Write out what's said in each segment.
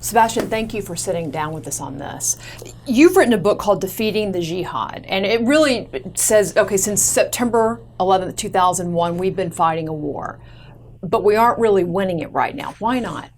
Sebastian, thank you for sitting down with us on this. You've written a book called Defeating the Jihad, and it really says, okay, since September 11th, 2001, we've been fighting a war, but we aren't really winning it right now. Why not?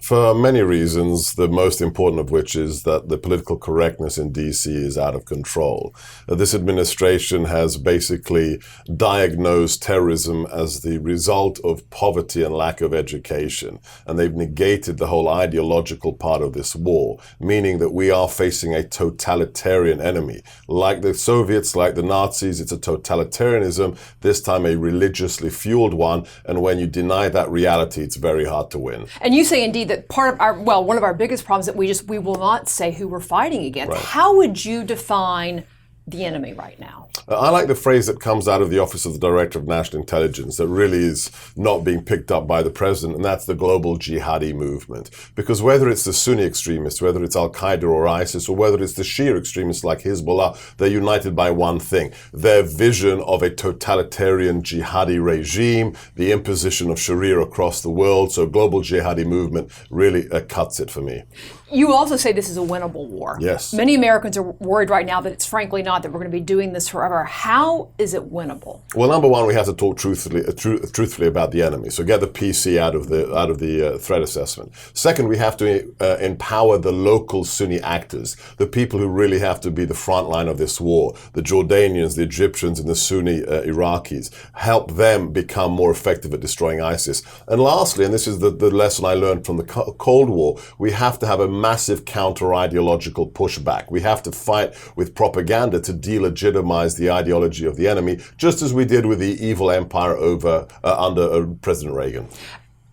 For many reasons, the most important of which is that the political correctness in D.C. is out of control. This administration has basically diagnosed terrorism as the result of poverty and lack of education, and they've negated the whole ideological part of this war, meaning that we are facing a totalitarian enemy. Like the Soviets, like the Nazis, it's a totalitarianism, this time a religiously fueled one, and when you deny that reality, it's very hard to win. And you say indeed that part of one of our biggest problems that we will not say who we're fighting against. Right. How would you define the enemy right now? I like the phrase that comes out of the Office of the Director of National Intelligence that really is not being picked up by the president, and that's the global Jihadi movement. Because whether it's the Sunni extremists, whether it's Al-Qaeda or ISIS, or whether it's the Shia extremists like Hezbollah, they're united by one thing: their vision of a totalitarian jihadi regime, the imposition of Sharia across the world. So global Jihadi movement really cuts it for me. You also say this is a winnable war. Yes. Many Americans are worried right now that it's frankly not, that we're going to be doing this forever. How is it winnable? Well, number one, we have to talk truthfully about the enemy. So get the PC out of the threat assessment. Second, we have to empower the local Sunni actors, the people who really have to be the front line of this war, the Jordanians, the Egyptians, and the Sunni Iraqis. Help them become more effective at destroying ISIS. And lastly, and this is the lesson I learned from the Cold War, we have to have a massive counter-ideological pushback. We have to fight with propaganda to delegitimize the ideology of the enemy, just as we did with the evil empire under President Reagan.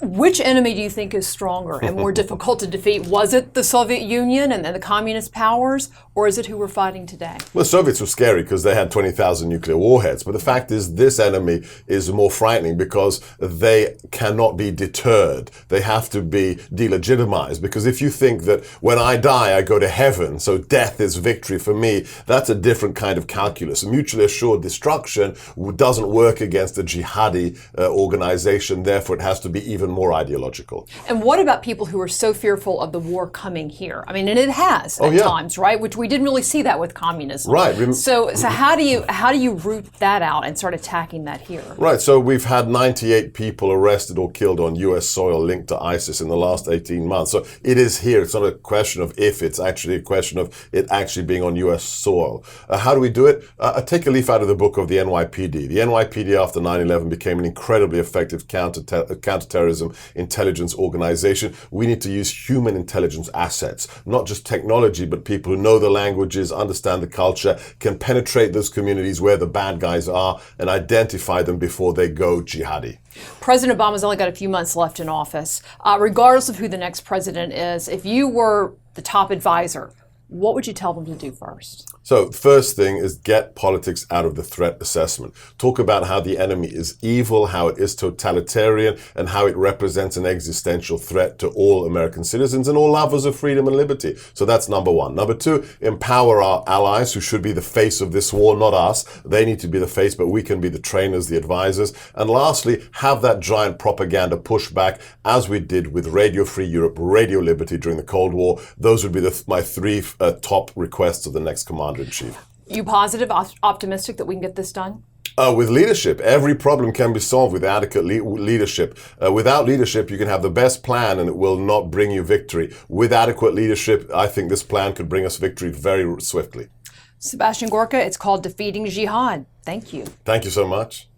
Which enemy do you think is stronger and more difficult to defeat? Was it the Soviet Union and the communist powers, or is it who we're fighting today? Well, the Soviets were scary because they had 20,000 nuclear warheads. But the fact is, this enemy is more frightening because they cannot be deterred. They have to be delegitimized. Because if you think that when I die, I go to heaven, so death is victory for me, that's a different kind of calculus. Mutually assured destruction doesn't work against a jihadi organization. Therefore, it has to be even more ideological. And what about people who are so fearful of the war coming here? I mean, and it has at times, right? Which we didn't really see that with communism. Right. So how do you root that out and start attacking that here? Right. So we've had 98 people arrested or killed on U.S. soil linked to ISIS in the last 18 months. So it is here. It's not a question of if, it's actually a question of it actually being on U.S. soil. How do we do it? Take a leaf out of the book of the NYPD. The NYPD after 9/11 became an incredibly effective counterterrorism intelligence organization. We need to use human intelligence assets, not just technology, but people who know the languages, understand the culture, can penetrate those communities where the bad guys are and identify them before they go jihadi. President Obama's only got a few months left in office. Regardless of who the next president is, if you were the top advisor, what would you tell them to do first? So first thing is get politics out of the threat assessment. Talk about how the enemy is evil, how it is totalitarian, and how it represents an existential threat to all American citizens and all lovers of freedom and liberty. So that's number one. Number two, empower our allies who should be the face of this war, not us. They need to be the face, but we can be the trainers, the advisors. And lastly, have that giant propaganda pushback as we did with Radio Free Europe, Radio Liberty during the Cold War. Those would be my three top requests of the next Commander-in-Chief. You positive, optimistic that we can get this done? With leadership, every problem can be solved with adequate leadership. Without leadership, you can have the best plan and it will not bring you victory. With adequate leadership, I think this plan could bring us victory very swiftly. Sebastian Gorka, it's called Defeating Jihad. Thank you. Thank you so much.